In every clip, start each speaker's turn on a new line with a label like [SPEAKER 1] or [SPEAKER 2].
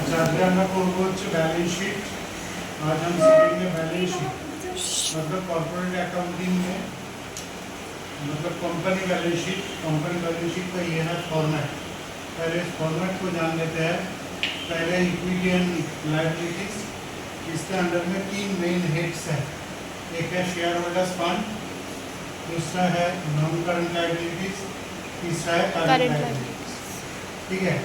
[SPEAKER 1] আচ্ছা আজকে আমরা করবো হচ্ছে ব্যালেন্স শিট। आज हम सीखेंगे बैलेंस शीट मतलब कॉर्पोरेट अकाउंटिंग में मतलब कंपनी बैलेंस शीट का ये है फॉर्मेट। पहले इस फॉर्मेट को जान लेते हैं। पहले इक्विटी एंड लायबिलिटीज, इसके अंडर में 3 मेन हेड्स हैं। एक है शेयर होल्डर्स फंड, दूसरा है नॉन करंट लायबिलिटीज, तीसरा है करंट लायबिलिटीज। ठीक है।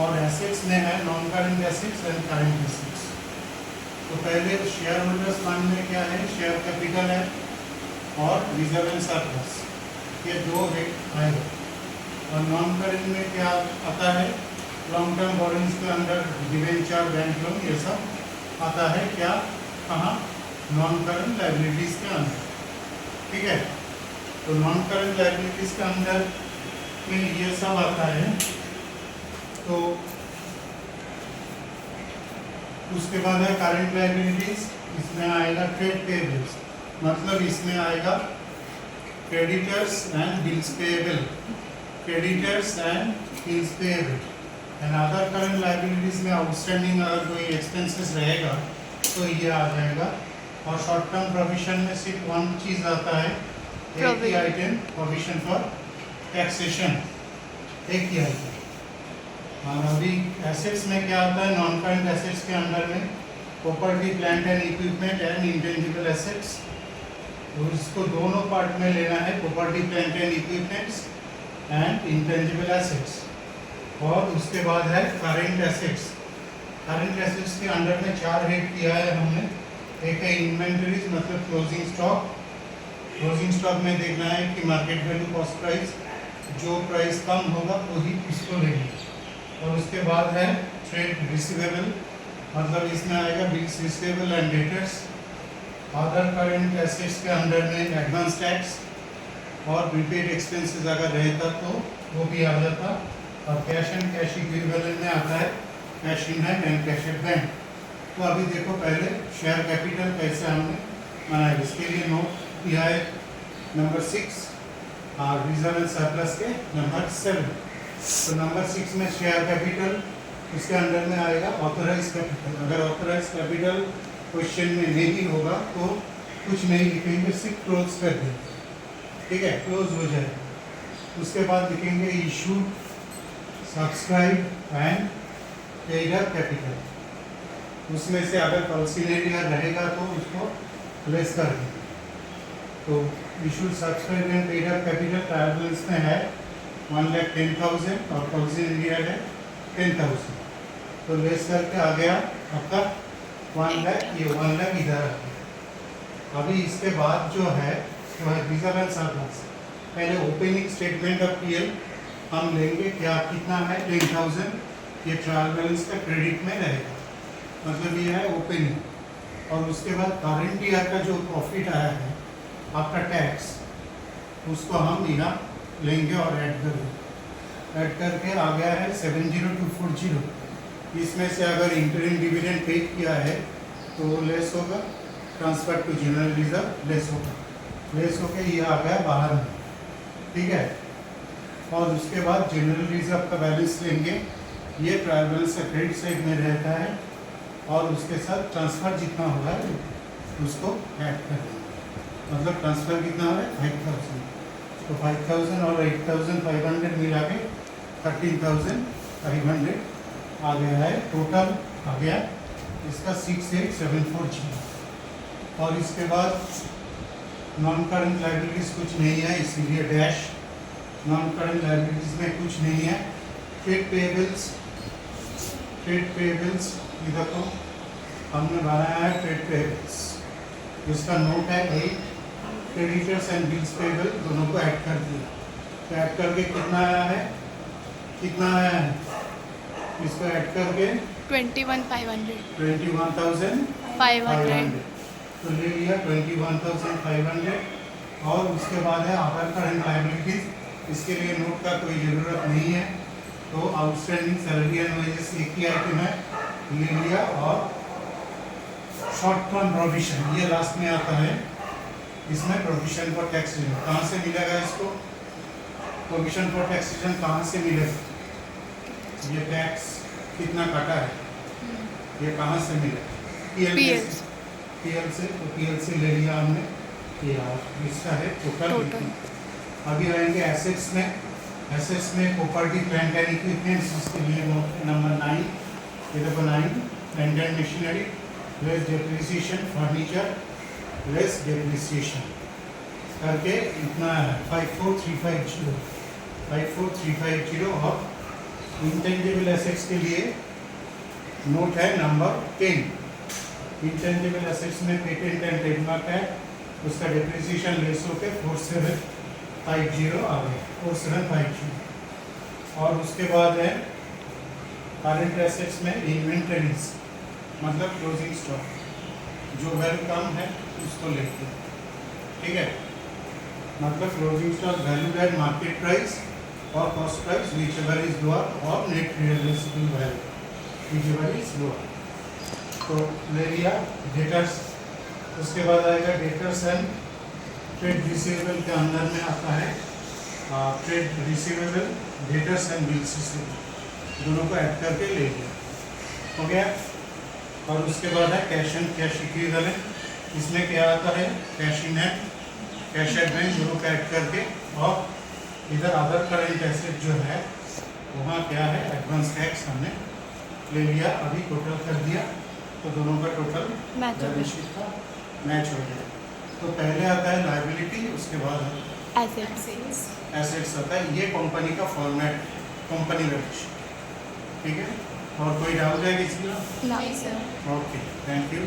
[SPEAKER 1] और एसेट्स में है non current assets and current assets. तो पहले शेयर होल्डर्स फंड में क्या है, शेयर कैपिटल है और रिजर्व एंड सरप्लस, ये दो हेड आएगा। और नॉन करंट में क्या आता है, लॉन्ग टर्म बोरिंग्स के अंदर डिवेंचर, बैंक लोन, ये सब आता है। क्या कहाँ, नॉन करंट लायबिलिटीज के अंदर। ठीक है। तो नॉन करंट लायबिलिटीज के अंदर में ये सब आता है। तो उसके बाद है करंट लायबिलिटीज, इसमें आएगा ट्रेड पेबल्स, मतलब इसमें आएगा creditors and bills payable, creditors and bills payable. And other current liabilities में आउटस्टैंडिंग अगर कोई एक्सपेंसेस रहेगा तो ये आ जाएगा। और शॉर्ट टर्म प्रोविजन में सिर्फ वन चीज़ आता है, एक ही आइटम, प्रोविजन फॉर टैक्सेशन, एक ही आइटम। और अभी एसेट्स में क्या आता है, नॉन करंट एसेट्स के अंदर में property, plant and equipment and intangible assets. तो इसको दोनों पार्ट में लेना है, property, plant and equipments and intangible assets. और उसके बाद है करंट एसेट्स। करंट एसेट्स के अंडर में 4 हेड किया है हमने। एक है इन्वेंटरीज, मतलब क्लोजिंग स्टॉक। क्लोजिंग स्टॉक में देखना है कि मार्केट वैल्यू, कॉस्ट प्राइस, जो प्राइस कम होगा वही इसको लेंगे। और उसके बाद है ट्रेड रिसीवेबल, मतलब इसमें आएगा bills receivable and debtors. Other current assets के अंडर में एडवांस टैक्स और प्रीपेड एक्सपेंसेस अगर रहता तो वो भी आ जाता। और कैश एंड कैश इक्विवेलेंट में आता है cash in hand and cash at bank. तो अभी देखो पहले शेयर कैपिटल कैसे हमने बनाया, इसके लिए नोट दिया है नंबर 6 और रिजर्व एंड सरप्लस के नंबर 7। तो नंबर 6 में शेयर कैपिटल, इसके अंडर में आएगा ऑथराइज कैपिटल। अगर ऑथराइज कैपिटल क्वेश्चन में नहीं होगा तो कुछ नहीं लिखेंगे, सिर्फ क्लोज कर देंगे। ठीक है, क्लोज हो जाए। उसके बाद लिखेंगे issue, subscribe and paid up capital. उसमें से अगर कॉन्सिलियरी रहेगा तो उसको लेस कर देंगे। तो issue, subscribe and paid up capital trial balance में है 1,10,000 और कॉन्सिलियरी है 10,000। तो लेस करके आ गया आपका 1 लाख, ये 1 लाख इधर आ गया। अभी इसके बाद जो है वो है रिजर्व एंड सरप्लस। पहले ओपनिंग स्टेटमेंट ऑफ पीएल हम लेंगे, क्या कितना है 10,000, ये ट्रायल बैलेंस का क्रेडिट में रहेगा, मतलब ये है ओपनिंग। और उसके बाद करंट ईयर का जो प्रॉफिट आया है आफ्टर टैक्स, उसको हम यहाँ लेंगे और ऐड करेंगे। ऐड करके आ गया है 70240। इसमें से अगर इंटरिम डिविडेंड पे किया है तो लेस होगा, transfer to general reserve less होगा, लेस होके ये आ गया बाहर में। ठीक है। और उसके बाद जनरल रिजर्व का बैलेंस लेंगे, ये ट्रायल बैलेंस का क्रेडिट साइड में रहता है। और उसके साथ ट्रांसफ़र जितना होगा उसको ऐड कर देंगे, मतलब ट्रांसफ़र कितना हो रहा है 5,000। तो 5,000 और 8,500 मिला के 13,500 आ गया है। टोटल आ गया इसका 68,740। और इसके बाद नॉन करंट लायबिलिटीज कुछ नहीं है, इसीलिए डैश। नॉन करंट लायबिलिटीज में कुछ नहीं है। ट्रेड पेएबल्स, इधर तो हमने बनाया है ट्रेड पेएबल्स, जिसका नोट है 8। क्रेडिटर्स एंड बिल्स पेएबल दोनों को ऐड कर दिया। तो ऐड करके कितना आया है, इसको ऐड करके
[SPEAKER 2] 21,500
[SPEAKER 1] तो ले लिया 21,500। और उसके बाद है अदर करंट लायबिलिटीज, इसके लिए नोट का कोई ज़रूरत नहीं है। तो आउटस्टैंडिंग सैलरी एंड वेजेस एक ही आइटम है, ले लिया। और शॉर्ट टर्म प्रोविजन ये लास्ट में आता है, इसमें प्रोविजन फॉर टैक्सेशन कहाँ से मिलेगा, इसको प्रोविजन फॉर टैक्सेशन कहाँ से मिलेगा, ये टैक्स कितना कटा है ये कहाँ से मिला?
[SPEAKER 2] PL से।
[SPEAKER 1] पीएल से, तो पीएल से ले लिया हमने। ये इसका है टोटल। अभी आएंगे एसेट्स में। एसेट्स में प्रॉपर्टी प्लांट एंड इक्विपमेंट्स, इसके लिए नंबर 9, ये देखो 9, plant and machinery less depreciation, furniture less depreciation करके इतना है 54350। 54350 और इंटेंजिबल एसेट्स के लिए नोट है नंबर 10। इंटेंजिबल एसेट्स में पेटेंट एंड ट्रेडमार्क है, उसका डेप्रिसिएशन लेस होकर 4750 आ गया, 4750। और उसके बाद है करंट एसेट्स में इन्वेंटरीज, मतलब क्लोजिंग स्टॉक, जो वैल्यू कम है उसको लेते हैं, ठीक है। मतलब closing stock value at market price और cost price whichever is lower और net realisable value whichever is lower. तो ले लिया डेटर्स। उसके बाद आएगा डेटर्स एंड ट्रेड रिसीवेबल के अंदर में आता है trade receivable, debtors and bills receivable, दोनों को ऐड करके ले लिया, हो गया। और उसके बाद है कैश एंड कैश इक्विवेलेंट। इसमें क्या आता है? Cash in hand, cash at bank, दोनों को ऐड करके। और इधर अदर करेंट एसेट जो है वहाँ क्या है? एडवांस टैक्स हमने ले लिया, अभी टोटल कर दिया, तो दोनों का टोटल
[SPEAKER 2] मैच हो
[SPEAKER 1] बैलेंस शीट का मैच हो गया। तो पहले आता है लायबिलिटी, उसके बाद
[SPEAKER 2] एसेट्स।
[SPEAKER 1] एसेट्स आता है। ये कंपनी का फॉर्मेट, कंपनी बैलेंस शीट, ठीक है। और कोई डाउट है किसी का?
[SPEAKER 2] ना सर।
[SPEAKER 1] Okay, thank you.